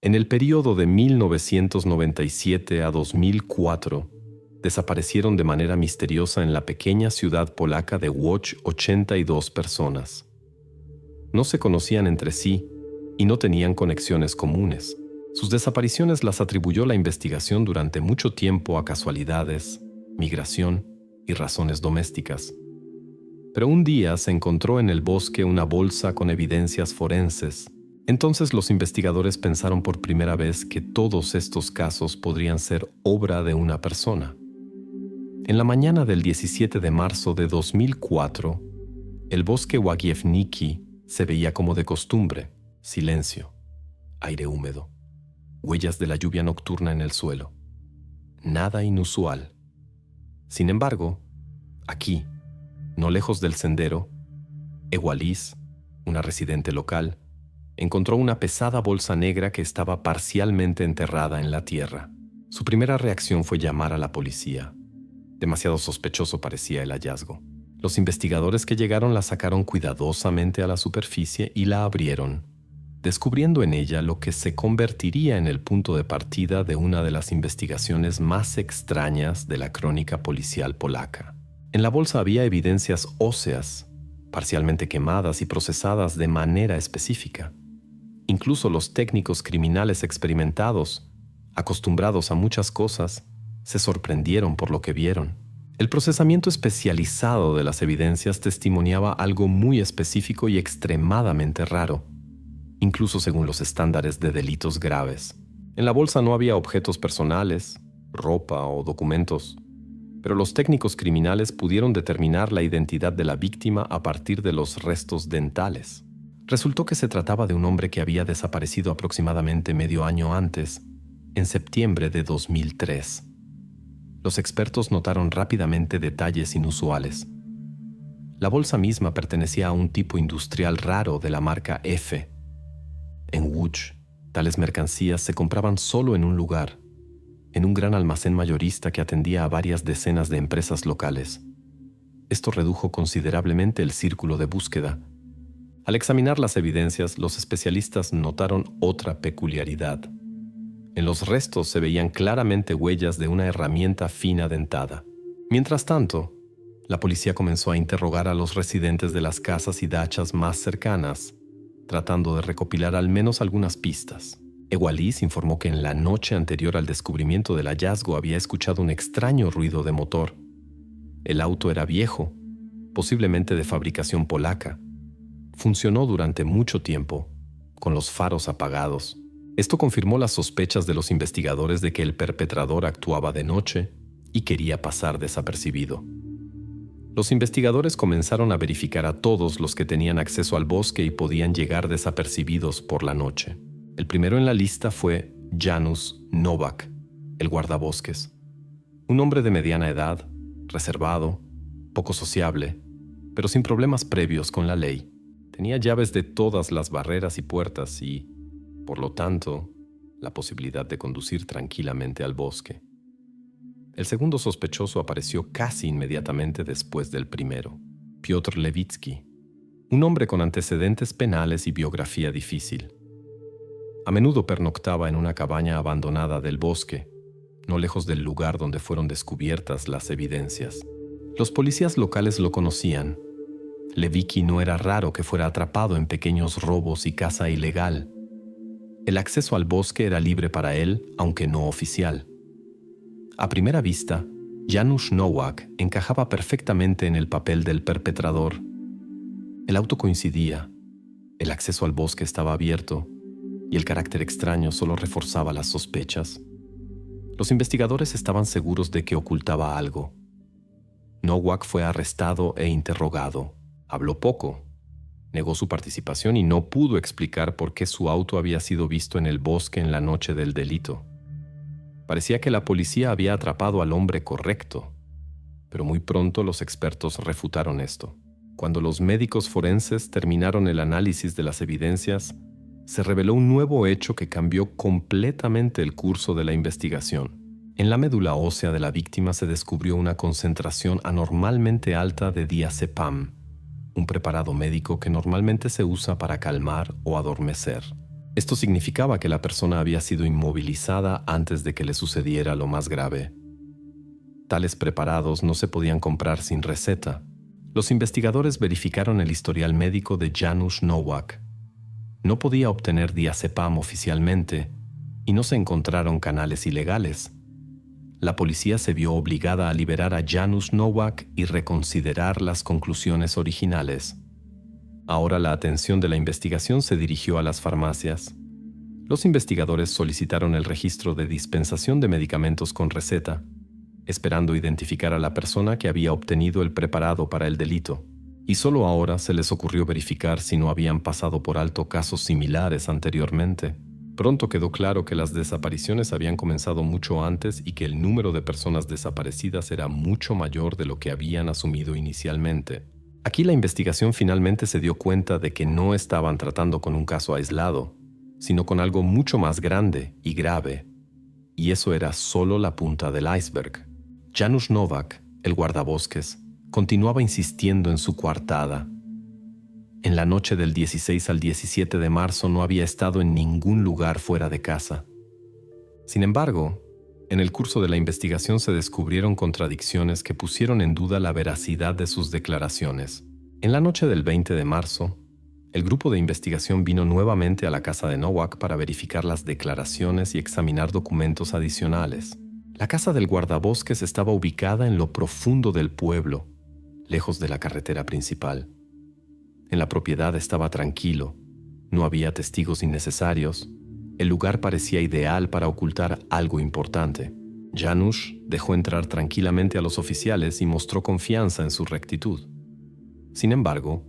En el período de 1997 a 2004, desaparecieron de manera misteriosa en la pequeña ciudad polaca de Łódź 82 personas. No se conocían entre sí y no tenían conexiones comunes. Sus desapariciones las atribuyó la investigación durante mucho tiempo a casualidades, migración y razones domésticas. Pero un día se encontró en el bosque una bolsa con evidencias forenses. Entonces los investigadores pensaron por primera vez que todos estos casos podrían ser obra de una persona. En la mañana del 17 de marzo de 2004, el bosque Łagiewnicki se veía como de costumbre: silencio, aire húmedo, huellas de la lluvia nocturna en el suelo. Nada inusual. Sin embargo, aquí, no lejos del sendero, Ewa Lis, una residente local, encontró una pesada bolsa negra que estaba parcialmente enterrada en la tierra. Su primera reacción fue llamar a la policía. Demasiado sospechoso parecía el hallazgo. Los investigadores que llegaron la sacaron cuidadosamente a la superficie y la abrieron, descubriendo en ella lo que se convertiría en el punto de partida de una de las investigaciones más extrañas de la crónica policial polaca. En la bolsa había evidencias óseas, parcialmente quemadas y procesadas de manera específica. Incluso los técnicos criminales experimentados, acostumbrados a muchas cosas, se sorprendieron por lo que vieron. El procesamiento especializado de las evidencias testimoniaba algo muy específico y extremadamente raro, incluso según los estándares de delitos graves. En la bolsa no había objetos personales, ropa o documentos, pero los técnicos criminales pudieron determinar la identidad de la víctima a partir de los restos dentales. Resultó que se trataba de un hombre que había desaparecido aproximadamente medio año antes, en septiembre de 2003. Los expertos notaron rápidamente detalles inusuales. La bolsa misma pertenecía a un tipo industrial raro de la marca F. En Łódź, tales mercancías se compraban solo en un lugar, en un gran almacén mayorista que atendía a varias decenas de empresas locales. Esto redujo considerablemente el círculo de búsqueda. Al examinar las evidencias, los especialistas notaron otra peculiaridad. En los restos se veían claramente huellas de una herramienta fina dentada. Mientras tanto, la policía comenzó a interrogar a los residentes de las casas y dachas más cercanas, tratando de recopilar al menos algunas pistas. Ewa Lis informó que en la noche anterior al descubrimiento del hallazgo había escuchado un extraño ruido de motor. El auto era viejo, posiblemente de fabricación polaca. Funcionó durante mucho tiempo, con los faros apagados. Esto confirmó las sospechas de los investigadores de que el perpetrador actuaba de noche y quería pasar desapercibido. Los investigadores comenzaron a verificar a todos los que tenían acceso al bosque y podían llegar desapercibidos por la noche. El primero en la lista fue Janusz Nowak, el guardabosques. Un hombre de mediana edad, reservado, poco sociable, pero sin problemas previos con la ley. Tenía llaves de todas las barreras y puertas y, por lo tanto, la posibilidad de conducir tranquilamente al bosque. El segundo sospechoso apareció casi inmediatamente después del primero, Piotr Lewicki, un hombre con antecedentes penales y biografía difícil. A menudo pernoctaba en una cabaña abandonada del bosque, no lejos del lugar donde fueron descubiertas las evidencias. Los policías locales lo conocían. Lewicki no era raro que fuera atrapado en pequeños robos y caza ilegal. El acceso al bosque era libre para él, aunque no oficial. A primera vista, Janusz Nowak encajaba perfectamente en el papel del perpetrador. El auto coincidía, el acceso al bosque estaba abierto y el carácter extraño solo reforzaba las sospechas. Los investigadores estaban seguros de que ocultaba algo. Nowak fue arrestado e interrogado. Habló poco, negó su participación y no pudo explicar por qué su auto había sido visto en el bosque en la noche del delito. Parecía que la policía había atrapado al hombre correcto, pero muy pronto los expertos refutaron esto. Cuando los médicos forenses terminaron el análisis de las evidencias, se reveló un nuevo hecho que cambió completamente el curso de la investigación. En la médula ósea de la víctima se descubrió una concentración anormalmente alta de diazepam, un preparado médico que normalmente se usa para calmar o adormecer. Esto significaba que la persona había sido inmovilizada antes de que le sucediera lo más grave. Tales preparados no se podían comprar sin receta. Los investigadores verificaron el historial médico de Janusz Nowak. No podía obtener diazepam oficialmente y no se encontraron canales ilegales. La policía se vio obligada a liberar a Janusz Nowak y reconsiderar las conclusiones originales. Ahora la atención de la investigación se dirigió a las farmacias. Los investigadores solicitaron el registro de dispensación de medicamentos con receta, esperando identificar a la persona que había obtenido el preparado para el delito. Y solo ahora se les ocurrió verificar si no habían pasado por alto casos similares anteriormente. Pronto quedó claro que las desapariciones habían comenzado mucho antes y que el número de personas desaparecidas era mucho mayor de lo que habían asumido inicialmente. Aquí la investigación finalmente se dio cuenta de que no estaban tratando con un caso aislado, sino con algo mucho más grande y grave. Y eso era solo la punta del iceberg. Janusz Nowak, el guardabosques, continuaba insistiendo en su coartada. En la noche del 16 al 17 de marzo no había estado en ningún lugar fuera de casa. Sin embargo, en el curso de la investigación se descubrieron contradicciones que pusieron en duda la veracidad de sus declaraciones. En la noche del 20 de marzo, el grupo de investigación vino nuevamente a la casa de Nowak para verificar las declaraciones y examinar documentos adicionales. La casa del guardabosques estaba ubicada en lo profundo del pueblo, lejos de la carretera principal. En la propiedad estaba tranquilo, no había testigos innecesarios. El lugar parecía ideal para ocultar algo importante. Janusz dejó entrar tranquilamente a los oficiales y mostró confianza en su rectitud. Sin embargo,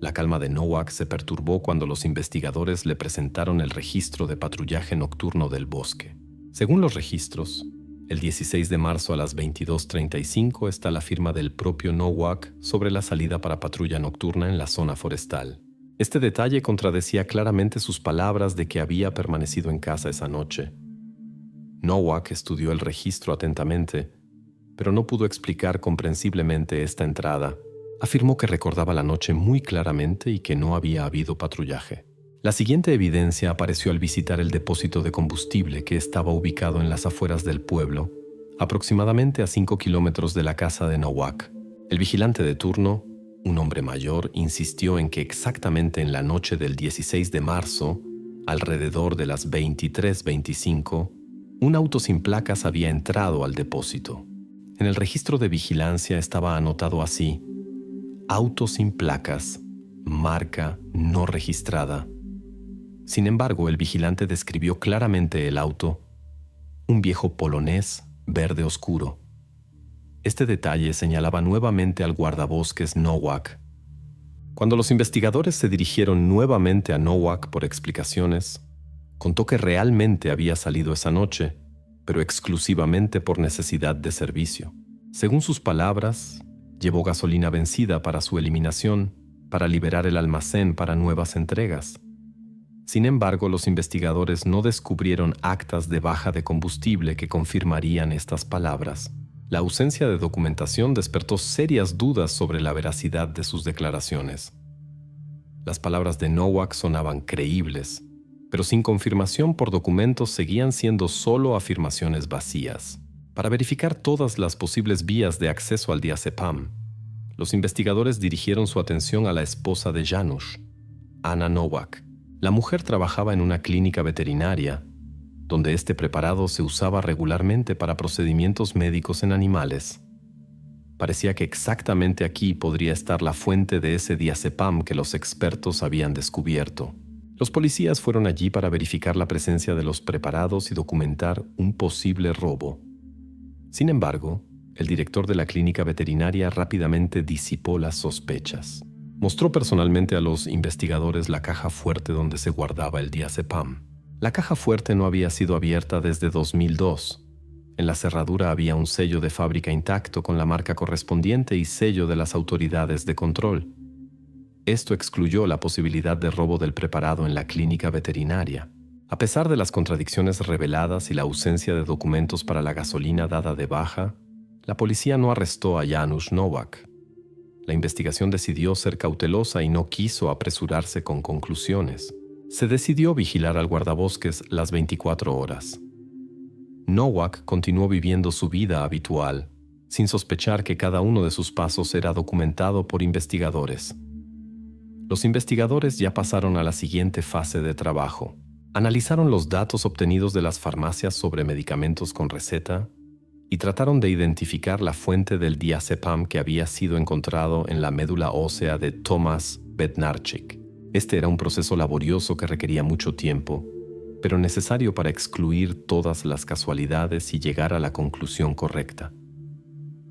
la calma de Nowak se perturbó cuando los investigadores le presentaron el registro de patrullaje nocturno del bosque. Según los registros, el 16 de marzo a las 22:35 está la firma del propio Nowak sobre la salida para patrulla nocturna en la zona forestal. Este detalle contradecía claramente sus palabras de que había permanecido en casa esa noche. Nowak estudió el registro atentamente, pero no pudo explicar comprensiblemente esta entrada. Afirmó que recordaba la noche muy claramente y que no había habido patrullaje. La siguiente evidencia apareció al visitar el depósito de combustible que estaba ubicado en las afueras del pueblo, aproximadamente a 5 kilómetros de la casa de Nowak. El vigilante de turno, un hombre mayor, insistió en que exactamente en la noche del 16 de marzo, alrededor de las 23:25, un auto sin placas había entrado al depósito. En el registro de vigilancia estaba anotado así: auto sin placas, marca no registrada. Sin embargo, el vigilante describió claramente el auto, un viejo polonés verde oscuro. Este detalle señalaba nuevamente al guardabosques Nowak. Cuando los investigadores se dirigieron nuevamente a Nowak por explicaciones, contó que realmente había salido esa noche, pero exclusivamente por necesidad de servicio. Según sus palabras, llevó gasolina vencida para su eliminación, para liberar el almacén para nuevas entregas. Sin embargo, los investigadores no descubrieron actas de baja de combustible que confirmarían estas palabras. La ausencia de documentación despertó serias dudas sobre la veracidad de sus declaraciones. Las palabras de Nowak sonaban creíbles, pero sin confirmación por documentos seguían siendo solo afirmaciones vacías. Para verificar todas las posibles vías de acceso al diazepam, los investigadores dirigieron su atención a la esposa de Janusz, Anna Nowak. La mujer trabajaba en una clínica veterinaria, donde este preparado se usaba regularmente para procedimientos médicos en animales. Parecía que exactamente aquí podría estar la fuente de ese diazepam que los expertos habían descubierto. Los policías fueron allí para verificar la presencia de los preparados y documentar un posible robo. Sin embargo, el director de la clínica veterinaria rápidamente disipó las sospechas. Mostró personalmente a los investigadores la caja fuerte donde se guardaba el diazepam. La caja fuerte no había sido abierta desde 2002. En la cerradura había un sello de fábrica intacto con la marca correspondiente y sello de las autoridades de control. Esto excluyó la posibilidad de robo del preparado en la clínica veterinaria. A pesar de las contradicciones reveladas y la ausencia de documentos para la gasolina dada de baja, la policía no arrestó a Janusz Nowak. La investigación decidió ser cautelosa y no quiso apresurarse con conclusiones. se decidió vigilar al guardabosques las 24 horas. Nowak continuó viviendo su vida habitual, sin sospechar que cada uno de sus pasos era documentado por investigadores. Los investigadores ya pasaron a la siguiente fase de trabajo. Analizaron los datos obtenidos de las farmacias sobre medicamentos con receta y trataron de identificar la fuente del diazepam que había sido encontrado en la médula ósea de Tomasz Bednarczyk. Este era un proceso laborioso que requería mucho tiempo, pero necesario para excluir todas las casualidades y llegar a la conclusión correcta.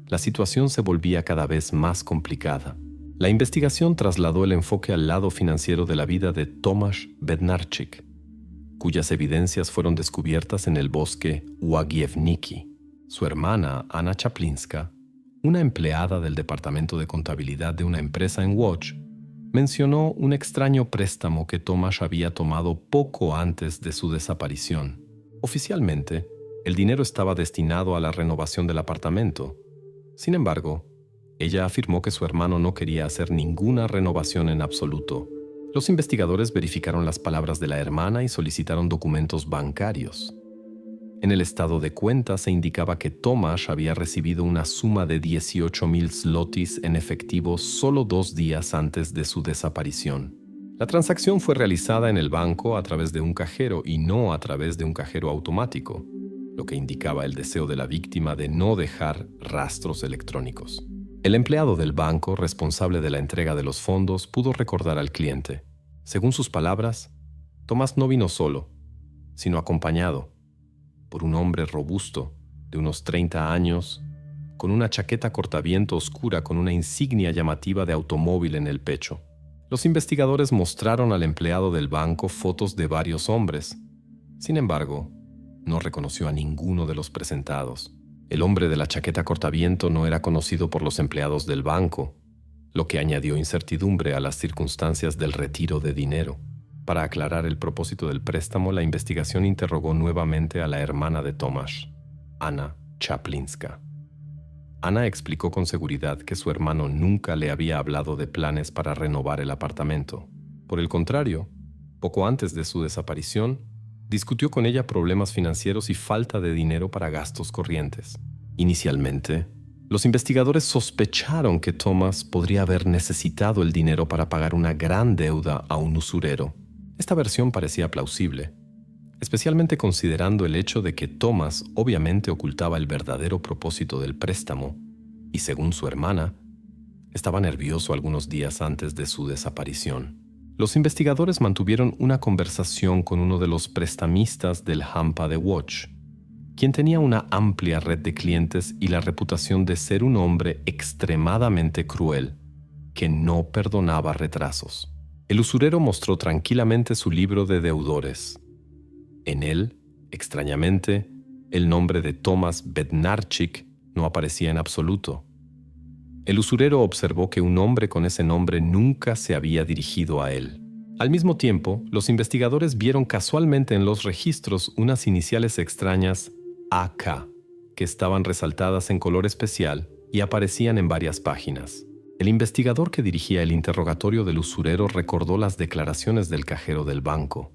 La situación se volvía cada vez más complicada. La investigación trasladó el enfoque al lado financiero de la vida de Tomasz Bednarczyk, cuyas evidencias fueron descubiertas en el bosque Łagiewniki. Su hermana, Anna Czaplinska, una empleada del departamento de contabilidad de una empresa en Łódź, mencionó un extraño préstamo que Tomasz había tomado poco antes de su desaparición. Oficialmente, el dinero estaba destinado a la renovación del apartamento. Sin embargo, ella afirmó que su hermano no quería hacer ninguna renovación en absoluto. Los investigadores verificaron las palabras de la hermana y solicitaron documentos bancarios. En el estado de cuenta se indicaba que Tomasz había recibido una suma de 18,000 zlotys en efectivo solo 2 días antes de su desaparición. La transacción fue realizada en el banco a través de un cajero y no a través de un cajero automático, lo que indicaba el deseo de la víctima de no dejar rastros electrónicos. El empleado del banco responsable de la entrega de los fondos pudo recordar al cliente. Según sus palabras, Tomás no vino solo, sino acompañado por un hombre robusto, de unos 30 años, con una chaqueta cortaviento oscura con una insignia llamativa de automóvil en el pecho. Los investigadores mostraron al empleado del banco fotos de varios hombres. Sin embargo, no reconoció a ninguno de los presentados. El hombre de la chaqueta cortaviento no era conocido por los empleados del banco, lo que añadió incertidumbre a las circunstancias del retiro de dinero. Para aclarar el propósito del préstamo, la investigación interrogó nuevamente a la hermana de Tomasz, Anna Czaplinska. Anna explicó con seguridad que su hermano nunca le había hablado de planes para renovar el apartamento. Por el contrario, poco antes de su desaparición, discutió con ella problemas financieros y falta de dinero para gastos corrientes. Inicialmente, los investigadores sospecharon que Tomasz podría haber necesitado el dinero para pagar una gran deuda a un usurero. Esta versión parecía plausible, especialmente considerando el hecho de que Tomasz obviamente ocultaba el verdadero propósito del préstamo y, según su hermana, estaba nervioso algunos días antes de su desaparición. Los investigadores mantuvieron una conversación con uno de los prestamistas del Hampa de Łódź, quien tenía una amplia red de clientes y la reputación de ser un hombre extremadamente cruel, que no perdonaba retrasos. El usurero mostró tranquilamente su libro de deudores. En él, extrañamente, el nombre de Tomasz Bednarczyk no aparecía en absoluto. El usurero observó que un hombre con ese nombre nunca se había dirigido a él. Al mismo tiempo, los investigadores vieron casualmente en los registros unas iniciales extrañas AK, que estaban resaltadas en color especial y aparecían en varias páginas. El investigador que dirigía el interrogatorio del usurero recordó las declaraciones del cajero del banco.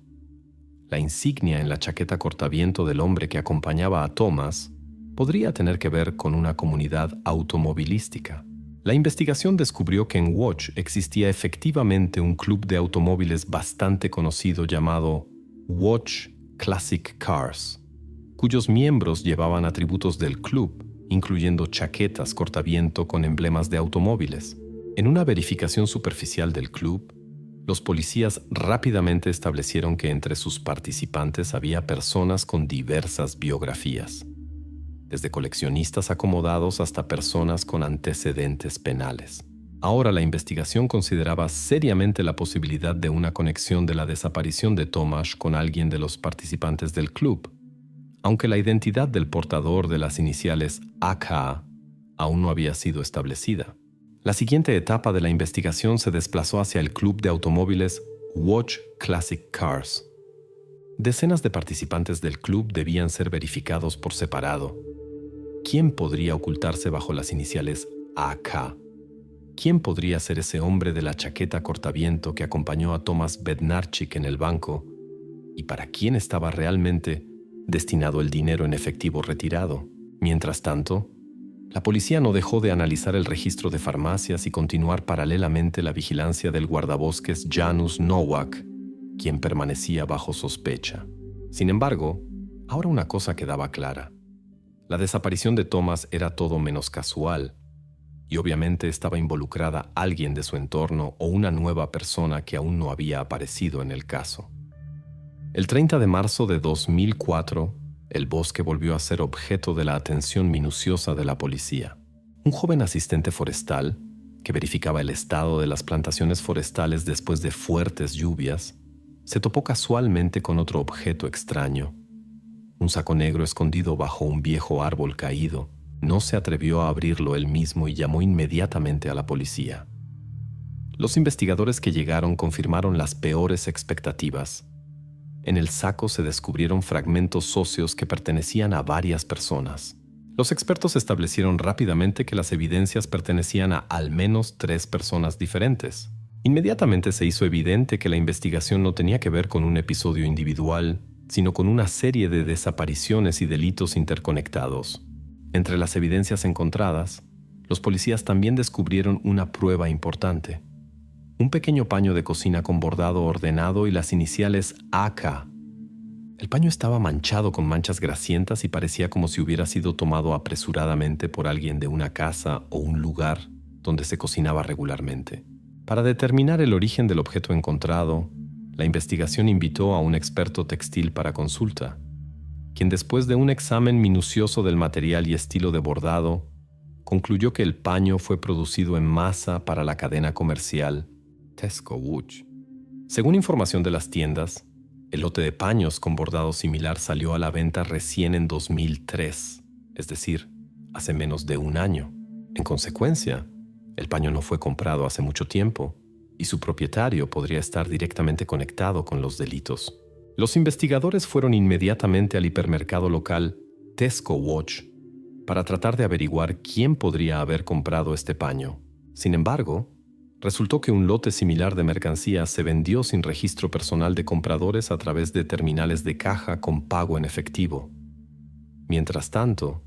La insignia en la chaqueta cortaviento del hombre que acompañaba a Tomasz podría tener que ver con una comunidad automovilística. La investigación descubrió que en Łódź existía efectivamente un club de automóviles bastante conocido llamado Łódź Classic Cars, cuyos miembros llevaban atributos del club, incluyendo chaquetas cortaviento con emblemas de automóviles. En una verificación superficial del club, los policías rápidamente establecieron que entre sus participantes había personas con diversas biografías, desde coleccionistas acomodados hasta personas con antecedentes penales. Ahora la investigación consideraba seriamente la posibilidad de una conexión de la desaparición de Tomasz con alguien de los participantes del club, aunque la identidad del portador de las iniciales AK aún no había sido establecida. La siguiente etapa de la investigación se desplazó hacia el club de automóviles Łódź Classic Cars. Decenas de participantes del club debían ser verificados por separado. ¿Quién podría ocultarse bajo las iniciales AK? ¿Quién podría ser ese hombre de la chaqueta cortaviento que acompañó a Thomas Bednarczyk en el banco? ¿Y para quién estaba realmente destinado el dinero en efectivo retirado? Mientras tanto, la policía no dejó de analizar el registro de farmacias y continuar paralelamente la vigilancia del guardabosques Janusz Nowak, quien permanecía bajo sospecha. Sin embargo, ahora una cosa quedaba clara. La desaparición de Thomas era todo menos casual, y obviamente estaba involucrada alguien de su entorno o una nueva persona que aún no había aparecido en el caso. El 30 de marzo de 2004, el bosque volvió a ser objeto de la atención minuciosa de la policía. Un joven asistente forestal, que verificaba el estado de las plantaciones forestales después de fuertes lluvias, se topó casualmente con otro objeto extraño. Un saco negro escondido bajo un viejo árbol caído. No se atrevió a abrirlo él mismo y llamó inmediatamente a la policía. Los investigadores que llegaron confirmaron las peores expectativas. En el saco se descubrieron fragmentos óseos que pertenecían a varias personas. Los expertos establecieron rápidamente que las evidencias pertenecían a al menos 3 personas diferentes. Inmediatamente se hizo evidente que la investigación no tenía que ver con un episodio individual, sino con una serie de desapariciones y delitos interconectados. Entre las evidencias encontradas, los policías también descubrieron una prueba importante. Un pequeño paño de cocina con bordado ordenado y las iniciales AK. El paño estaba manchado con manchas grasientas y parecía como si hubiera sido tomado apresuradamente por alguien de una casa o un lugar donde se cocinaba regularmente. Para determinar el origen del objeto encontrado, la investigación invitó a un experto textil para consulta, quien después de un examen minucioso del material y estilo de bordado, concluyó que el paño fue producido en masa para la cadena comercial Tesco Łódź. Según información de las tiendas, el lote de paños con bordado similar salió a la venta recién en 2003, es decir, hace menos de un año. En consecuencia, el paño no fue comprado hace mucho tiempo y su propietario podría estar directamente conectado con los delitos. Los investigadores fueron inmediatamente al hipermercado local Tesco Łódź para tratar de averiguar quién podría haber comprado este paño. Sin embargo, resultó que un lote similar de mercancías se vendió sin registro personal de compradores a través de terminales de caja con pago en efectivo. Mientras tanto,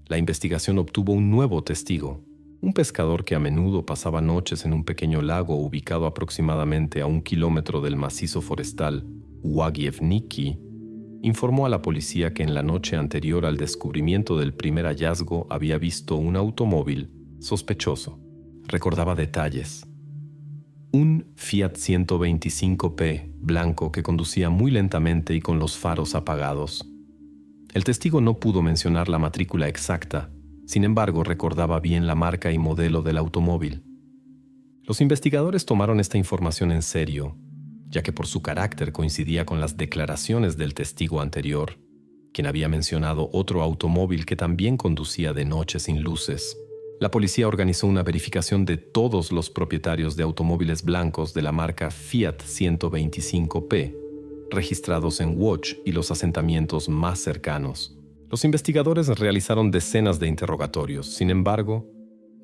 la investigación obtuvo un nuevo testigo, un pescador que a menudo pasaba noches en un pequeño lago ubicado aproximadamente a 1 kilómetro del macizo forestal Łagiewnicki, informó a la policía que en la noche anterior al descubrimiento del primer hallazgo había visto un automóvil sospechoso. Recordaba detalles. Un Fiat 125P blanco que conducía muy lentamente y con los faros apagados. El testigo no pudo mencionar la matrícula exacta, sin embargo recordaba bien la marca y modelo del automóvil. Los investigadores tomaron esta información en serio, ya que por su carácter coincidía con las declaraciones del testigo anterior, quien había mencionado otro automóvil que también conducía de noche sin luces. La policía organizó una verificación de todos los propietarios de automóviles blancos de la marca Fiat 125P, registrados en Łódź y los asentamientos más cercanos. Los investigadores realizaron decenas de interrogatorios. Sin embargo,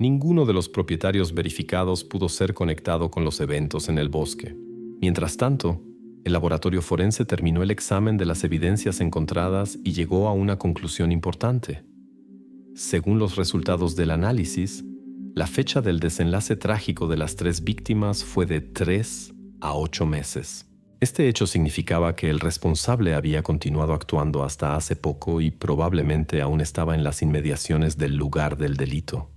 ninguno de los propietarios verificados pudo ser conectado con los eventos en el bosque. Mientras tanto, el laboratorio forense terminó el examen de las evidencias encontradas y llegó a una conclusión importante. Según los resultados del análisis, la fecha del desenlace trágico de las 3 víctimas fue de 3 a 8 meses. Este hecho significaba que el responsable había continuado actuando hasta hace poco y probablemente aún estaba en las inmediaciones del lugar del delito.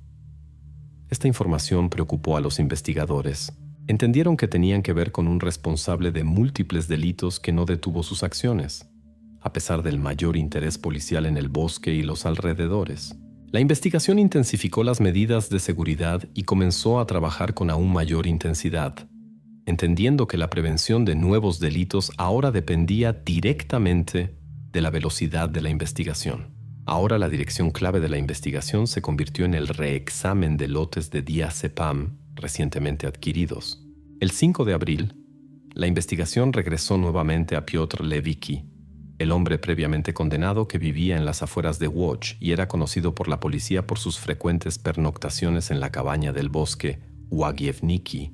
Esta información preocupó a los investigadores. Entendieron que tenían que ver con un responsable de múltiples delitos que no detuvo sus acciones, a pesar del mayor interés policial en el bosque y los alrededores. La investigación intensificó las medidas de seguridad y comenzó a trabajar con aún mayor intensidad, entendiendo que la prevención de nuevos delitos ahora dependía directamente de la velocidad de la investigación. Ahora la dirección clave de la investigación se convirtió en el reexamen de lotes de diazepam recientemente adquiridos. El 5 de abril, la investigación regresó nuevamente a Piotr Lewicki, el hombre previamente condenado que vivía en las afueras de Łódź y era conocido por la policía por sus frecuentes pernoctaciones en la cabaña del bosque Łagiewnicki.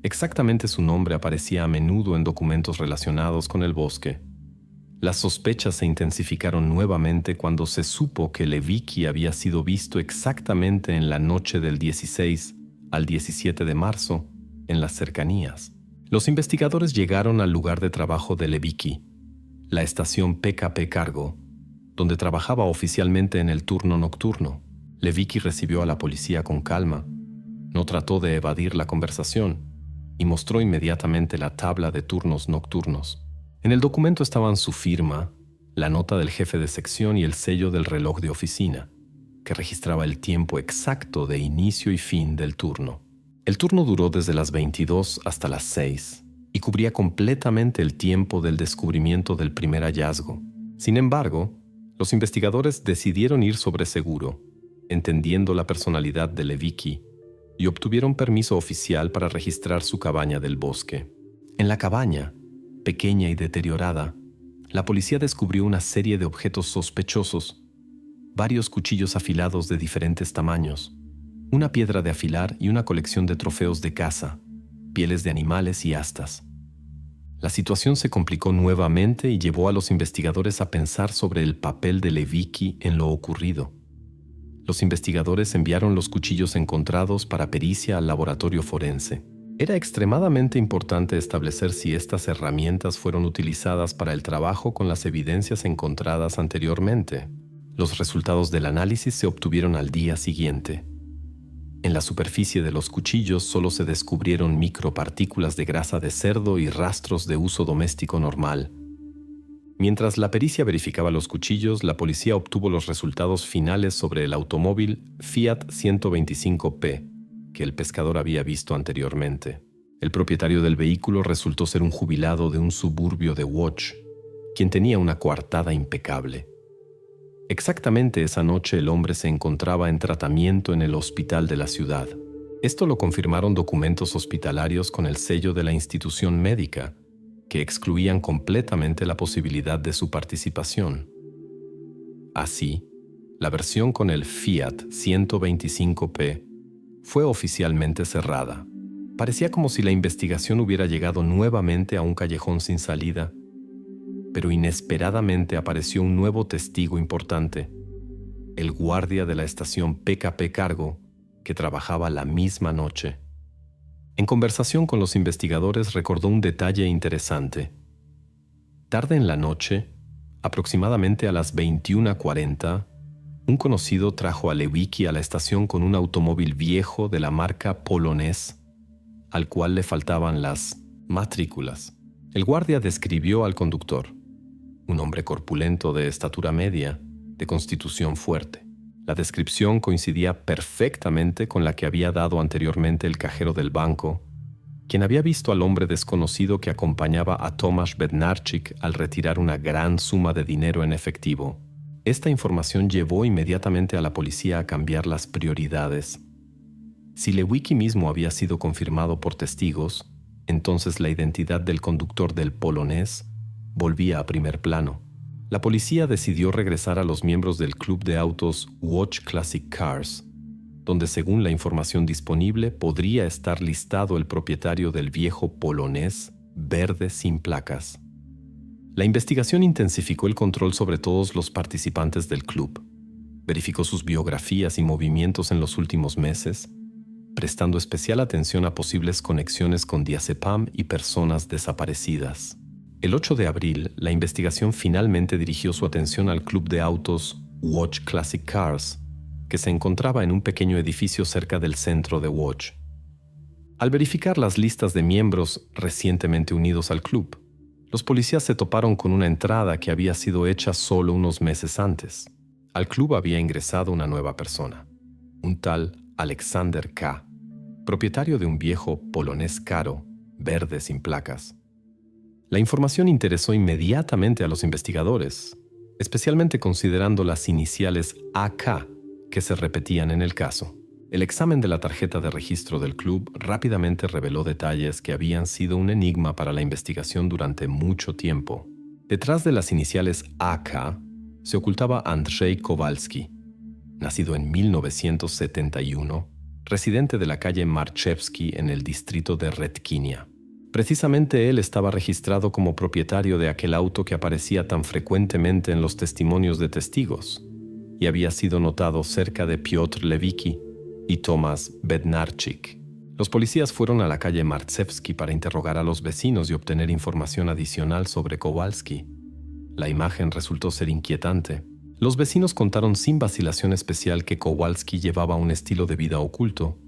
Exactamente su nombre aparecía a menudo en documentos relacionados con el bosque. Las sospechas se intensificaron nuevamente cuando se supo que Lewicki había sido visto exactamente en la noche del 16 al 17 de marzo en las cercanías. Los investigadores llegaron al lugar de trabajo de Lewicki, la estación PKP Cargo, donde trabajaba oficialmente en el turno nocturno. Lewicki recibió a la policía con calma, no trató de evadir la conversación y mostró inmediatamente la tabla de turnos nocturnos. En el documento estaban su firma, la nota del jefe de sección y el sello del reloj de oficina, que registraba el tiempo exacto de inicio y fin del turno. El turno duró desde las 22 hasta las 6 y cubría completamente el tiempo del descubrimiento del primer hallazgo. Sin embargo, los investigadores decidieron ir sobre seguro, entendiendo la personalidad de Lewicki, y obtuvieron permiso oficial para registrar su cabaña del bosque. En la cabaña, pequeña y deteriorada, la policía descubrió una serie de objetos sospechosos, varios cuchillos afilados de diferentes tamaños, una piedra de afilar y una colección de trofeos de caza, pieles de animales y astas. La situación se complicó nuevamente y llevó a los investigadores a pensar sobre el papel de Lewicki en lo ocurrido. Los investigadores enviaron los cuchillos encontrados para pericia al laboratorio forense. Era extremadamente importante establecer si estas herramientas fueron utilizadas para el trabajo con las evidencias encontradas anteriormente. Los resultados del análisis se obtuvieron al día siguiente. En la superficie de los cuchillos solo se descubrieron micropartículas de grasa de cerdo y rastros de uso doméstico normal. Mientras la pericia verificaba los cuchillos, la policía obtuvo los resultados finales sobre el automóvil Fiat 125P, que el pescador había visto anteriormente. El propietario del vehículo resultó ser un jubilado de un suburbio de Łódź, quien tenía una coartada impecable. Exactamente esa noche el hombre se encontraba en tratamiento en el hospital de la ciudad. Esto lo confirmaron documentos hospitalarios con el sello de la institución médica, que excluían completamente la posibilidad de su participación. Así, la versión con el Fiat 125P fue oficialmente cerrada. Parecía como si la investigación hubiera llegado nuevamente a un callejón sin salida, pero inesperadamente apareció un nuevo testigo importante, el guardia de la estación PKP Cargo, que trabajaba la misma noche. En conversación con los investigadores recordó un detalle interesante. Tarde en la noche, aproximadamente a las 21:40, un conocido trajo a Lewicki a la estación con un automóvil viejo de la marca Polonés, al cual le faltaban las matrículas. El guardia describió al conductor, un hombre corpulento de estatura media, de constitución fuerte. La descripción coincidía perfectamente con la que había dado anteriormente el cajero del banco, quien había visto al hombre desconocido que acompañaba a Tomasz Bednarczyk al retirar una gran suma de dinero en efectivo. Esta información llevó inmediatamente a la policía a cambiar las prioridades. Si Lewicki mismo había sido confirmado por testigos, entonces la identidad del conductor del Polonés volvía a primer plano. La policía decidió regresar a los miembros del club de autos Łódź Classic Cars, donde según la información disponible podría estar listado el propietario del viejo Polonés verde sin placas. La investigación intensificó el control sobre todos los participantes del club. Verificó sus biografías y movimientos en los últimos meses, prestando especial atención a posibles conexiones con diazepam y personas desaparecidas. El 8 de abril, la investigación finalmente dirigió su atención al club de autos Łódź Classic Cars, que se encontraba en un pequeño edificio cerca del centro de Łódź. Al verificar las listas de miembros recientemente unidos al club, los policías se toparon con una entrada que había sido hecha solo unos meses antes. Al club había ingresado una nueva persona, un tal Alexander K., propietario de un viejo Polonés caro, verde sin placas. La información interesó inmediatamente a los investigadores, especialmente considerando las iniciales AK que se repetían en el caso. El examen de la tarjeta de registro del club rápidamente reveló detalles que habían sido un enigma para la investigación durante mucho tiempo. Detrás de las iniciales AK se ocultaba Andrzej Kowalski, nacido en 1971, residente de la calle Marchevsky en el distrito de Redkinia. Precisamente él estaba registrado como propietario de aquel auto que aparecía tan frecuentemente en los testimonios de testigos y había sido notado cerca de Piotr Lewicki y Tomasz Bednarczyk. Los policías fueron a la calle Marchevsky para interrogar a los vecinos y obtener información adicional sobre Kowalski. La imagen resultó ser inquietante. Los vecinos contaron sin vacilación especial que Kowalski llevaba un estilo de vida oculto.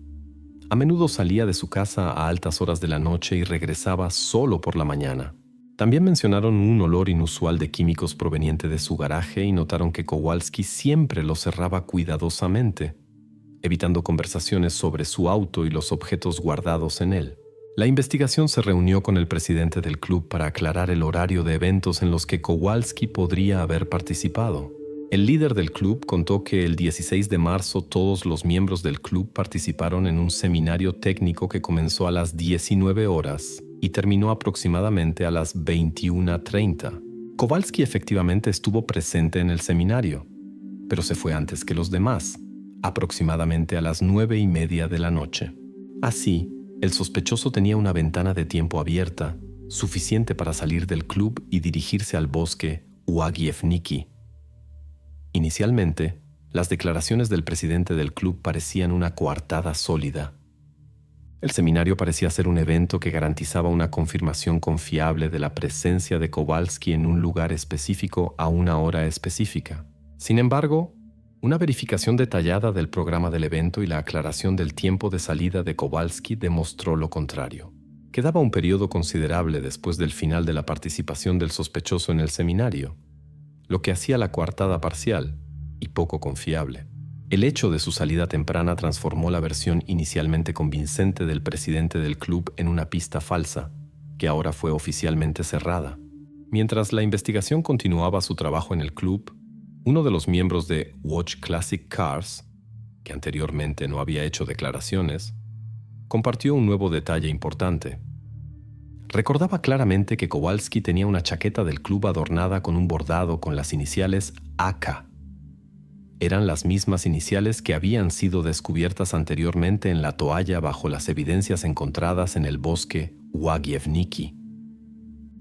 A menudo salía de su casa a altas horas de la noche y regresaba solo por la mañana. También mencionaron un olor inusual de químicos proveniente de su garaje y notaron que Kowalski siempre lo cerraba cuidadosamente, evitando conversaciones sobre su auto y los objetos guardados en él. La investigación se reunió con el presidente del club para aclarar el horario de eventos en los que Kowalski podría haber participado. El líder del club contó que el 16 de marzo todos los miembros del club participaron en un seminario técnico que comenzó a las 19 horas y terminó aproximadamente a las 21:30. Kowalski efectivamente estuvo presente en el seminario, pero se fue antes que los demás, aproximadamente a las 9:30 de la noche. Así, el sospechoso tenía una ventana de tiempo abierta, suficiente para salir del club y dirigirse al bosque Łagiewnicki. Inicialmente, las declaraciones del presidente del club parecían una coartada sólida. El seminario parecía ser un evento que garantizaba una confirmación confiable de la presencia de Kowalski en un lugar específico a una hora específica. Sin embargo, una verificación detallada del programa del evento y la aclaración del tiempo de salida de Kowalski demostró lo contrario. Quedaba un periodo considerable después del final de la participación del sospechoso en el seminario, lo que hacía la coartada parcial y poco confiable. El hecho de su salida temprana transformó la versión inicialmente convincente del presidente del club en una pista falsa, que ahora fue oficialmente cerrada. Mientras la investigación continuaba su trabajo en el club, uno de los miembros de Watch Classic Cars, que anteriormente no había hecho declaraciones, compartió un nuevo detalle importante. Recordaba claramente que Kowalski tenía una chaqueta del club adornada con un bordado con las iniciales AK. Eran las mismas iniciales que habían sido descubiertas anteriormente en la toalla bajo las evidencias encontradas en el bosque Łagiewnicki.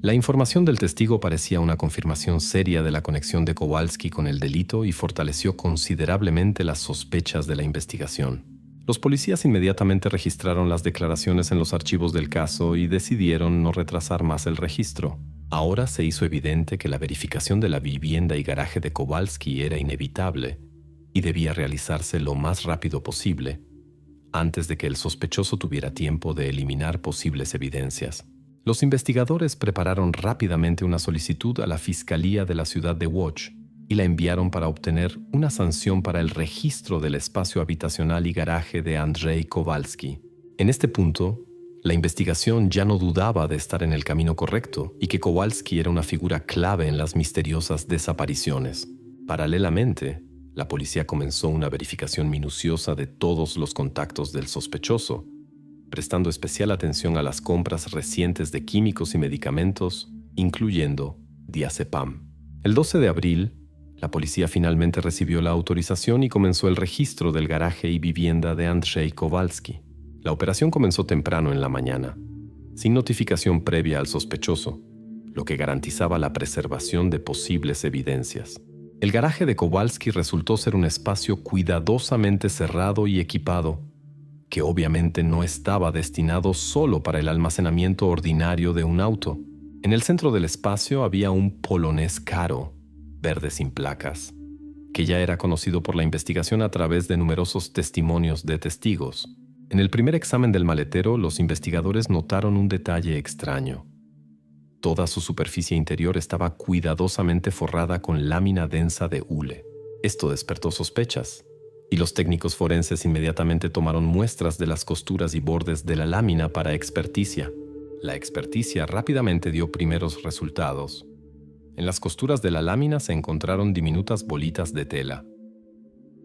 La información del testigo parecía una confirmación seria de la conexión de Kowalski con el delito y fortaleció considerablemente las sospechas de la investigación. Los policías inmediatamente registraron las declaraciones en los archivos del caso y decidieron no retrasar más el registro. Ahora se hizo evidente que la verificación de la vivienda y garaje de Kowalski era inevitable y debía realizarse lo más rápido posible, antes de que el sospechoso tuviera tiempo de eliminar posibles evidencias. Los investigadores prepararon rápidamente una solicitud a la Fiscalía de la ciudad de Łódź y la enviaron para obtener una sanción para el registro del espacio habitacional y garaje de Andrzej Kowalski. En este punto, la investigación ya no dudaba de estar en el camino correcto y que Kowalski era una figura clave en las misteriosas desapariciones. Paralelamente, la policía comenzó una verificación minuciosa de todos los contactos del sospechoso, prestando especial atención a las compras recientes de químicos y medicamentos, incluyendo diazepam. El 12 de abril, la policía finalmente recibió la autorización y comenzó el registro del garaje y vivienda de Andrzej Kowalski. La operación comenzó temprano en la mañana, sin notificación previa al sospechoso, lo que garantizaba la preservación de posibles evidencias. El garaje de Kowalski resultó ser un espacio cuidadosamente cerrado y equipado, que obviamente no estaba destinado solo para el almacenamiento ordinario de un auto. En el centro del espacio había un polonés caro, verde sin placas, que ya era conocido por la investigación a través de numerosos testimonios de testigos. En el primer examen del maletero, los investigadores notaron un detalle extraño. Toda su superficie interior estaba cuidadosamente forrada con lámina densa de hule. Esto despertó sospechas, y los técnicos forenses inmediatamente tomaron muestras de las costuras y bordes de la lámina para experticia. La experticia rápidamente dio primeros resultados. En las costuras de la lámina se encontraron diminutas bolitas de tela.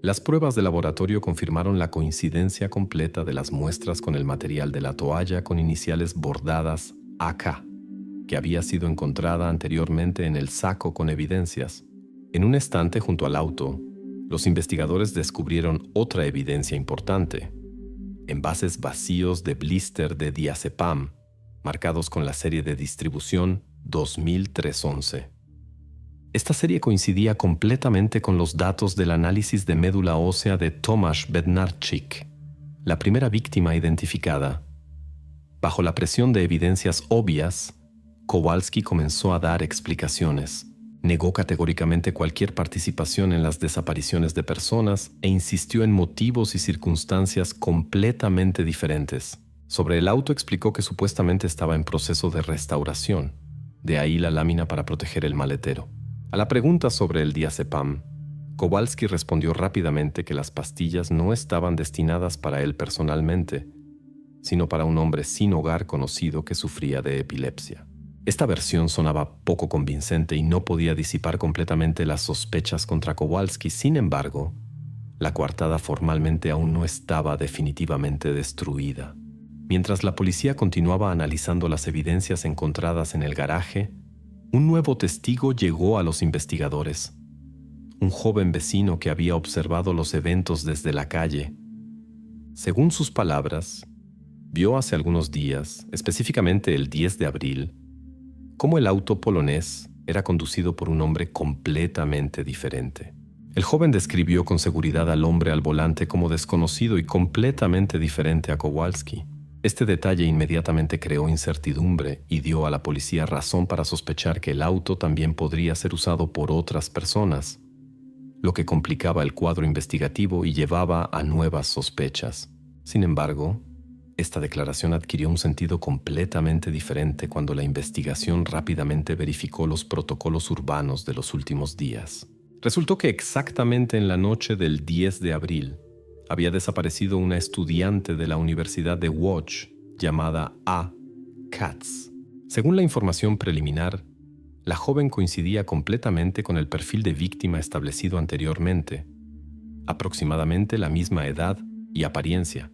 Las pruebas de laboratorio confirmaron la coincidencia completa de las muestras con el material de la toalla con iniciales bordadas AK, que había sido encontrada anteriormente en el saco con evidencias. En un estante junto al auto, los investigadores descubrieron otra evidencia importante: envases vacíos de blister de diazepam, marcados con la serie de distribución 2311. Esta serie coincidía completamente con los datos del análisis de médula ósea de Tomasz Bednarczyk, la primera víctima identificada. Bajo la presión de evidencias obvias, Kowalski comenzó a dar explicaciones. Negó categóricamente cualquier participación en las desapariciones de personas e insistió en motivos y circunstancias completamente diferentes. Sobre el auto explicó que supuestamente estaba en proceso de restauración, de ahí la lámina para proteger el maletero. A la pregunta sobre el diazepam, Kowalski respondió rápidamente que las pastillas no estaban destinadas para él personalmente, sino para un hombre sin hogar conocido que sufría de epilepsia. Esta versión sonaba poco convincente y no podía disipar completamente las sospechas contra Kowalski. Sin embargo, la coartada formalmente aún no estaba definitivamente destruida. Mientras la policía continuaba analizando las evidencias encontradas en el garaje, un nuevo testigo llegó a los investigadores. Un joven vecino que había observado los eventos desde la calle. Según sus palabras, vio hace algunos días, específicamente el 10 de abril, cómo el auto polonés era conducido por un hombre completamente diferente. El joven describió con seguridad al hombre al volante como desconocido y completamente diferente a Kowalski. Este detalle inmediatamente creó incertidumbre y dio a la policía razón para sospechar que el auto también podría ser usado por otras personas, lo que complicaba el cuadro investigativo y llevaba a nuevas sospechas. Sin embargo, esta declaración adquirió un sentido completamente diferente cuando la investigación rápidamente verificó los protocolos urbanos de los últimos días. Resultó que exactamente en la noche del 10 de abril había desaparecido una estudiante de la Universidad de Łódź llamada A. Katz. Según la información preliminar, la joven coincidía completamente con el perfil de víctima establecido anteriormente, aproximadamente la misma edad y apariencia.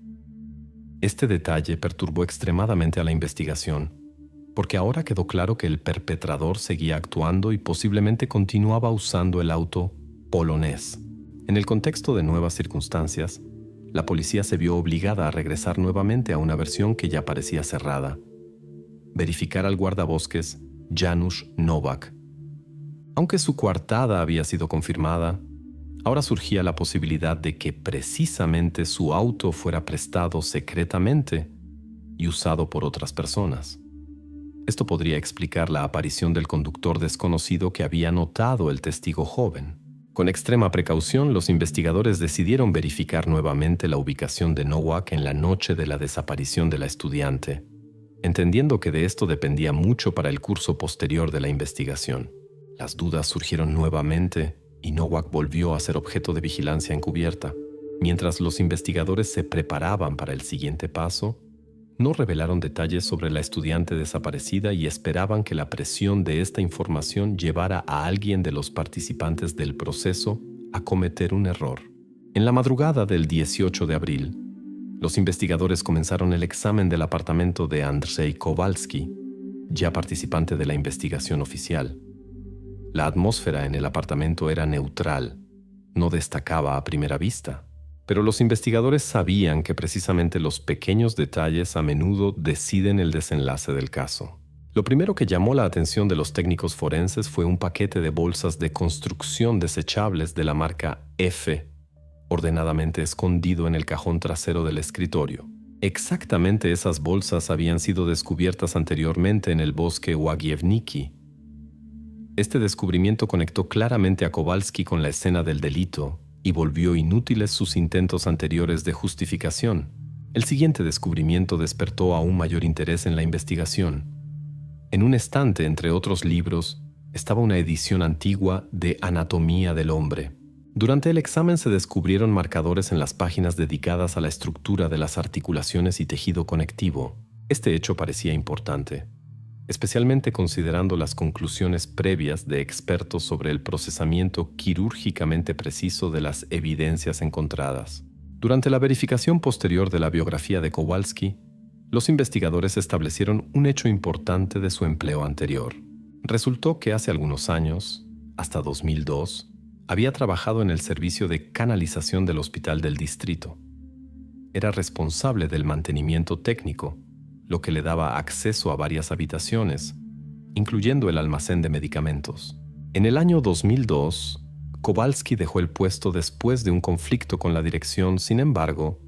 Este detalle perturbó extremadamente a la investigación, porque ahora quedó claro que el perpetrador seguía actuando y posiblemente continuaba usando el auto polonés. En el contexto de nuevas circunstancias, la policía se vio obligada a regresar nuevamente a una versión que ya parecía cerrada: verificar al guardabosques Janusz Nowak. Aunque su coartada había sido confirmada, ahora surgía la posibilidad de que precisamente su auto fuera prestado secretamente y usado por otras personas. Esto podría explicar la aparición del conductor desconocido que había notado el testigo joven. Con extrema precaución, los investigadores decidieron verificar nuevamente la ubicación de Nowak en la noche de la desaparición de la estudiante, entendiendo que de esto dependía mucho para el curso posterior de la investigación. Las dudas surgieron nuevamente y Nowak volvió a ser objeto de vigilancia encubierta. Mientras los investigadores se preparaban para el siguiente paso, no revelaron detalles sobre la estudiante desaparecida y esperaban que la presión de esta información llevara a alguien de los participantes del proceso a cometer un error. En la madrugada del 18 de abril, los investigadores comenzaron el examen del apartamento de Andrzej Kowalski, ya participante de la investigación oficial. La atmósfera en el apartamento era neutral, no destacaba a primera vista, pero los investigadores sabían que precisamente los pequeños detalles a menudo deciden el desenlace del caso. Lo primero que llamó la atención de los técnicos forenses fue un paquete de bolsas de construcción desechables de la marca F, ordenadamente escondido en el cajón trasero del escritorio. Exactamente esas bolsas habían sido descubiertas anteriormente en el bosque Łagiewnicki. Este descubrimiento conectó claramente a Kowalski con la escena del delito y volvió inútiles sus intentos anteriores de justificación. El siguiente descubrimiento despertó aún mayor interés en la investigación. En un estante, entre otros libros, estaba una edición antigua de Anatomía del Hombre. Durante el examen se descubrieron marcadores en las páginas dedicadas a la estructura de las articulaciones y tejido conectivo. Este hecho parecía importante, especialmente considerando las conclusiones previas de expertos sobre el procesamiento quirúrgicamente preciso de las evidencias encontradas. Durante la verificación posterior de la biografía de Kowalski, los investigadores establecieron un hecho importante de su empleo anterior. Resultó que hace algunos años, hasta 2002, había trabajado en el servicio de canalización del Hospital del Distrito. era responsable del mantenimiento técnico, lo que le daba acceso a varias habitaciones, incluyendo el almacén de medicamentos. En el año 2002, Kowalski dejó el puesto después de un conflicto con la dirección. Sin embargo,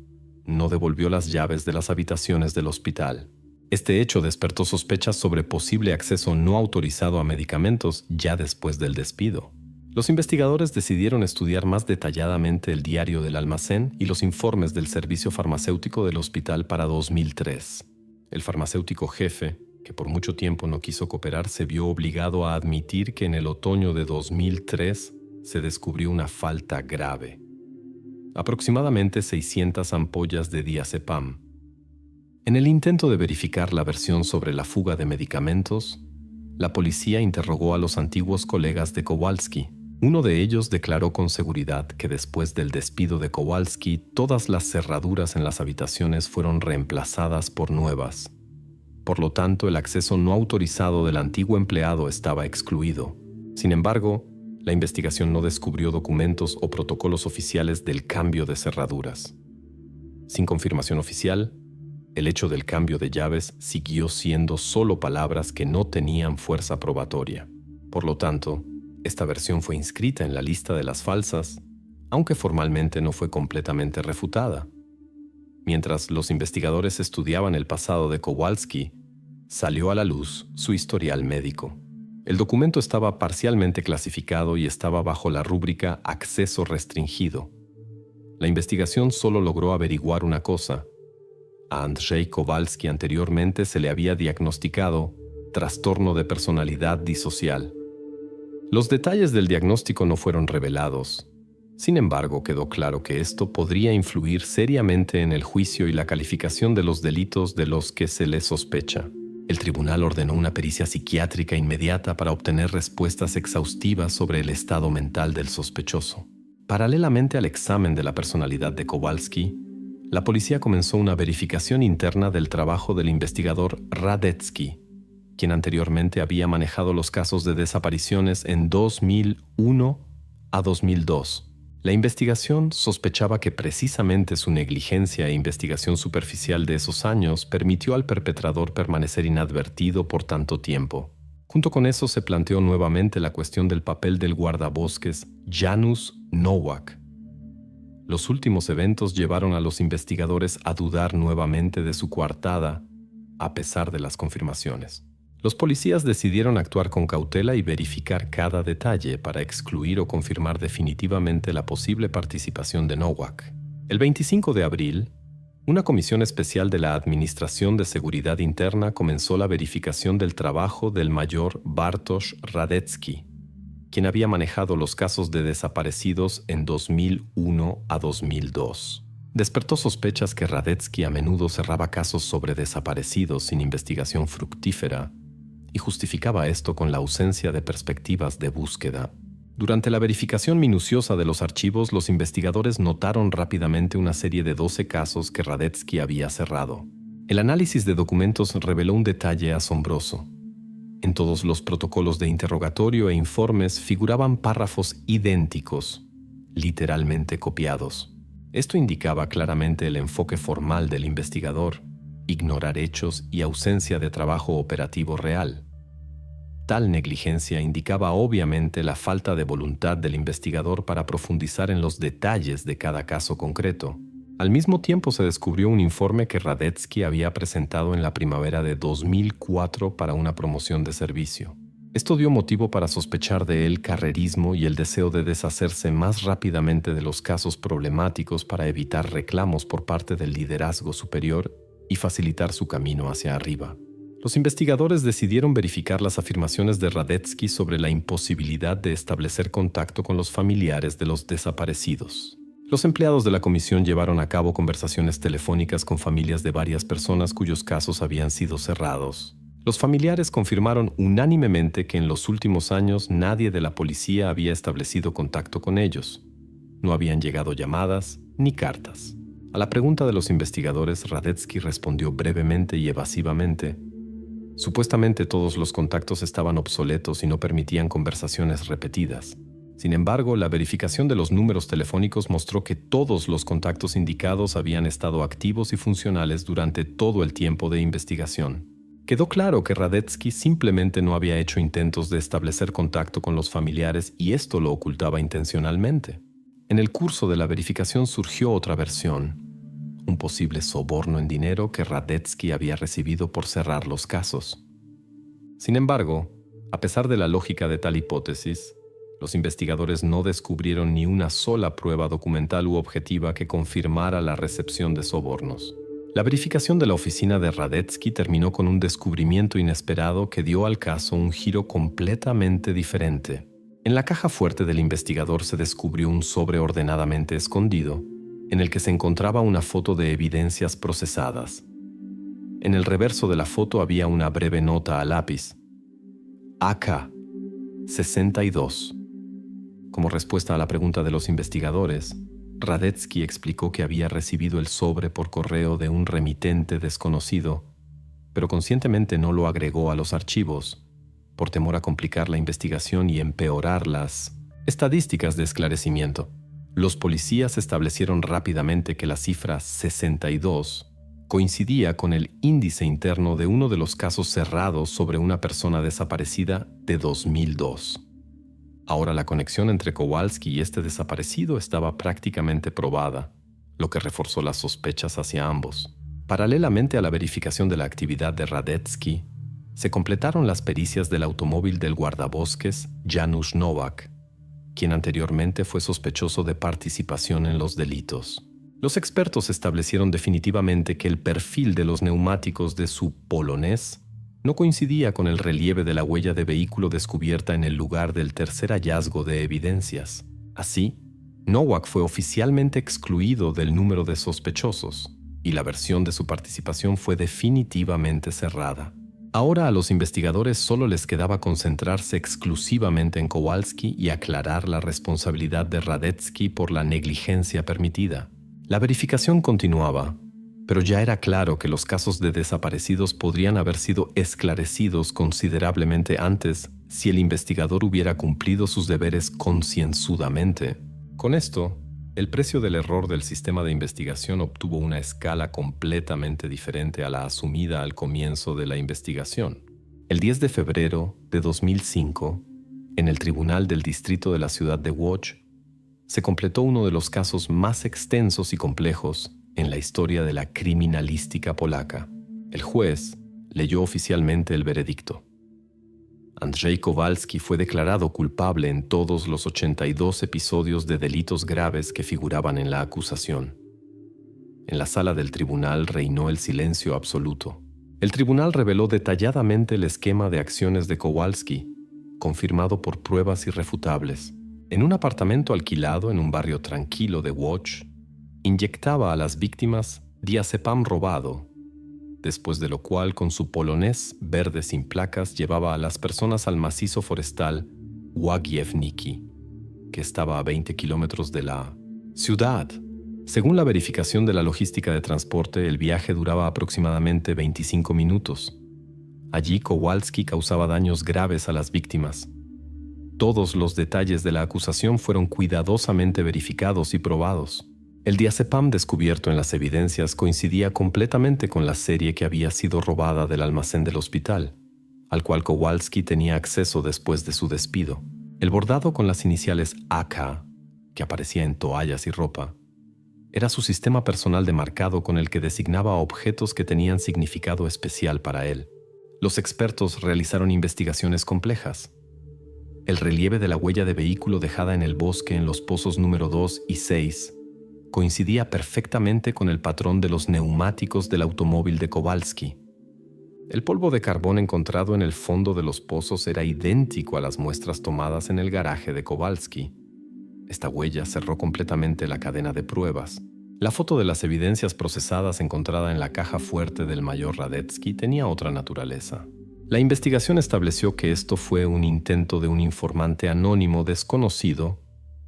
no devolvió las llaves de las habitaciones del hospital. Este hecho despertó sospechas sobre posible acceso no autorizado a medicamentos ya después del despido. Los investigadores decidieron estudiar más detalladamente el diario del almacén y los informes del servicio farmacéutico del hospital para 2003. El farmacéutico jefe, que por mucho tiempo no quiso cooperar, se vio obligado a admitir que en el otoño de 2003 se descubrió una falta grave. Aproximadamente 600 ampollas de diazepam. En el intento de verificar la versión sobre la fuga de medicamentos, la policía interrogó a los antiguos colegas de Kowalski. Uno de ellos declaró con seguridad que después del despido de Kowalski, todas las cerraduras en las habitaciones fueron reemplazadas por nuevas. Por lo tanto, el acceso no autorizado del antiguo empleado estaba excluido. Sin embargo, la investigación no descubrió documentos o protocolos oficiales del cambio de cerraduras. Sin confirmación oficial, el hecho del cambio de llaves siguió siendo solo palabras que no tenían fuerza probatoria. Por lo tanto, esta versión fue inscrita en la lista de las falsas, aunque formalmente no fue completamente refutada. Mientras los investigadores estudiaban el pasado de Kowalski, salió a la luz su historial médico. El documento estaba parcialmente clasificado y estaba bajo la rúbrica acceso restringido. La investigación solo logró averiguar una cosa. A Andrzej Kowalski anteriormente se le había diagnosticado trastorno de personalidad disocial. Los detalles del diagnóstico no fueron revelados. Sin embargo, quedó claro que esto podría influir seriamente en el juicio y la calificación de los delitos de los que se le sospecha. El tribunal ordenó una pericia psiquiátrica inmediata para obtener respuestas exhaustivas sobre el estado mental del sospechoso. Paralelamente al examen de la personalidad de Kowalski, la policía comenzó una verificación interna del trabajo del investigador Radetzky, quien anteriormente había manejado los casos de desapariciones en 2001 a 2002. La investigación sospechaba que precisamente su negligencia e investigación superficial de esos años permitió al perpetrador permanecer inadvertido por tanto tiempo. Junto con eso se planteó nuevamente la cuestión del papel del guardabosques Janusz Nowak. Los últimos eventos llevaron a los investigadores a dudar nuevamente de su coartada, a pesar de las confirmaciones. Los policías decidieron actuar con cautela y verificar cada detalle para excluir o confirmar definitivamente la posible participación de Nowak. El 25 de abril, una comisión especial de la Administración de Seguridad Interna comenzó la verificación del trabajo del mayor Bartosz Radetzky, quien había manejado los casos de desaparecidos en 2001 a 2002. Despertó sospechas que Radetzky a menudo cerraba casos sobre desaparecidos sin investigación fructífera y justificaba esto con la ausencia de perspectivas de búsqueda. Durante la verificación minuciosa de los archivos, los investigadores notaron rápidamente una serie de 12 casos que Radetzky había cerrado. El análisis de documentos reveló un detalle asombroso. En todos los protocolos de interrogatorio e informes figuraban párrafos idénticos, literalmente copiados. Esto indicaba claramente el enfoque formal del investigador, ignorar hechos y ausencia de trabajo operativo real. Tal negligencia indicaba obviamente la falta de voluntad del investigador para profundizar en los detalles de cada caso concreto. Al mismo tiempo se descubrió un informe que Radetzky había presentado en la primavera de 2004 para una promoción de servicio. Esto dio motivo para sospechar de él carrerismo y el deseo de deshacerse más rápidamente de los casos problemáticos para evitar reclamos por parte del liderazgo superior y facilitar su camino hacia arriba. Los investigadores decidieron verificar las afirmaciones de Radetzky sobre la imposibilidad de establecer contacto con los familiares de los desaparecidos. Los empleados de la comisión llevaron a cabo conversaciones telefónicas con familias de varias personas cuyos casos habían sido cerrados. Los familiares confirmaron unánimemente que en los últimos años nadie de la policía había establecido contacto con ellos. No habían llegado llamadas ni cartas. A la pregunta de los investigadores, Radetzky respondió brevemente y evasivamente. Supuestamente todos los contactos estaban obsoletos y no permitían conversaciones repetidas. Sin embargo, la verificación de los números telefónicos mostró que todos los contactos indicados habían estado activos y funcionales durante todo el tiempo de investigación. Quedó claro que Radetzky simplemente no había hecho intentos de establecer contacto con los familiares y esto lo ocultaba intencionalmente. En el curso de la verificación surgió otra versión, un posible soborno en dinero que Radetzky había recibido por cerrar los casos. Sin embargo, a pesar de la lógica de tal hipótesis, los investigadores no descubrieron ni una sola prueba documental u objetiva que confirmara la recepción de sobornos. La verificación de la oficina de Radetzky terminó con un descubrimiento inesperado que dio al caso un giro completamente diferente. En la caja fuerte del investigador se descubrió un sobre ordenadamente escondido, en el que se encontraba una foto de evidencias procesadas. En el reverso de la foto había una breve nota a lápiz. AK 62. Como respuesta a la pregunta de los investigadores, Radetzky explicó que había recibido el sobre por correo de un remitente desconocido, pero conscientemente no lo agregó a los archivos, por temor a complicar la investigación y empeorar las estadísticas de esclarecimiento. Los policías establecieron rápidamente que la cifra 62 coincidía con el índice interno de uno de los casos cerrados sobre una persona desaparecida de 2002. Ahora la conexión entre Kowalski y este desaparecido estaba prácticamente probada, lo que reforzó las sospechas hacia ambos. Paralelamente a la verificación de la actividad de Radetzky, se completaron las pericias del automóvil del guardabosques Janusz Nowak, quien anteriormente fue sospechoso de participación en los delitos. Los expertos establecieron definitivamente que el perfil de los neumáticos de su Polonés no coincidía con el relieve de la huella de vehículo descubierta en el lugar del tercer hallazgo de evidencias. Así, Nowak fue oficialmente excluido del número de sospechosos y la versión de su participación fue definitivamente cerrada. Ahora a los investigadores solo les quedaba concentrarse exclusivamente en Kowalski y aclarar la responsabilidad de Radetzky por la negligencia permitida. La verificación continuaba, pero ya era claro que los casos de desaparecidos podrían haber sido esclarecidos considerablemente antes si el investigador hubiera cumplido sus deberes concienzudamente. Con esto, el precio del error del sistema de investigación obtuvo una escala completamente diferente a la asumida al comienzo de la investigación. El 10 de febrero de 2005, en el Tribunal del Distrito de la ciudad de Łódź, se completó uno de los casos más extensos y complejos en la historia de la criminalística polaca. El juez leyó oficialmente el veredicto. Andrzej Kowalski fue declarado culpable en todos los 82 episodios de delitos graves que figuraban en la acusación. En la sala del tribunal reinó el silencio absoluto. El tribunal reveló detalladamente el esquema de acciones de Kowalski, confirmado por pruebas irrefutables. En un apartamento alquilado en un barrio tranquilo de Łódź, inyectaba a las víctimas diazepam robado, después de lo cual con su polonés verde sin placas llevaba a las personas al macizo forestal Łagiewniki, que estaba a 20 kilómetros de la ciudad. Según la verificación de la logística de transporte, el viaje duraba aproximadamente 25 minutos. Allí Kowalski causaba daños graves a las víctimas. Todos los detalles de la acusación fueron cuidadosamente verificados y probados. El diazepam descubierto en las evidencias coincidía completamente con la serie que había sido robada del almacén del hospital, al cual Kowalski tenía acceso después de su despido. El bordado con las iniciales AK, que aparecía en toallas y ropa, era su sistema personal de marcado con el que designaba objetos que tenían significado especial para él. Los expertos realizaron investigaciones complejas. El relieve de la huella de vehículo dejada en el bosque en los pozos número 2 y 6 coincidía perfectamente con el patrón de los neumáticos del automóvil de Kowalski. El polvo de carbón encontrado en el fondo de los pozos era idéntico a las muestras tomadas en el garaje de Kowalski. Esta huella cerró completamente la cadena de pruebas. La foto de las evidencias procesadas encontrada en la caja fuerte del mayor Radetzky tenía otra naturaleza. La investigación estableció que esto fue un intento de un informante anónimo desconocido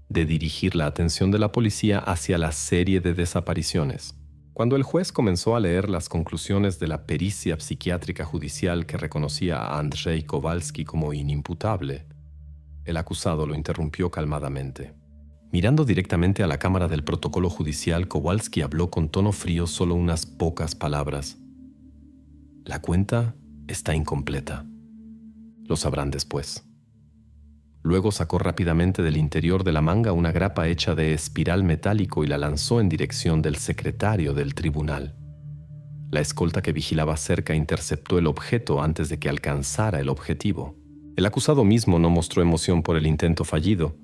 de dirigir la atención de la policía hacia la serie de desapariciones. Cuando el juez comenzó a leer las conclusiones de la pericia psiquiátrica judicial que reconocía a Andrzej Kowalski como inimputable, El acusado lo interrumpió calmadamente. Mirando directamente a la cámara del protocolo judicial, Kowalski habló con tono frío solo unas pocas palabras. La cuenta está incompleta. Lo sabrán después. Luego sacó rápidamente del interior de la manga una grapa hecha de espiral metálico y la lanzó en dirección del secretario del tribunal. La escolta que vigilaba cerca interceptó el objeto antes de que alcanzara el objetivo. El acusado mismo no mostró emoción por el intento fallido.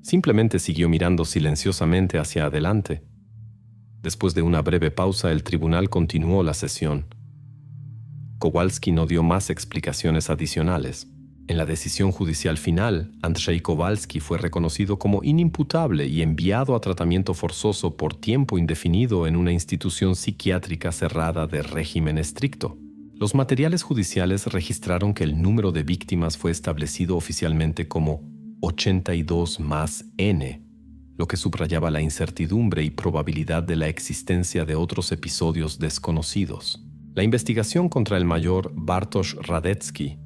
Simplemente siguió mirando silenciosamente hacia adelante. Después de una breve pausa, el tribunal continuó la sesión. Kowalski no dio más explicaciones adicionales. En la decisión judicial final, Andrzej Kowalski fue reconocido como inimputable y enviado a tratamiento forzoso por tiempo indefinido en una institución psiquiátrica cerrada de régimen estricto. Los materiales judiciales registraron que el número de víctimas fue establecido oficialmente como 82 más N, lo que subrayaba la incertidumbre y probabilidad de la existencia de otros episodios desconocidos. La investigación contra el mayor Bartosz Radecki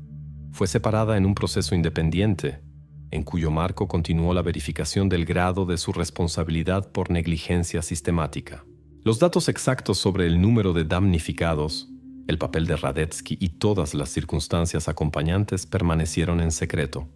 fue separada en un proceso independiente, en cuyo marco continuó la verificación del grado de su responsabilidad por negligencia sistemática. Los datos exactos sobre el número de damnificados, el papel de Radecki y todas las circunstancias acompañantes permanecieron en secreto.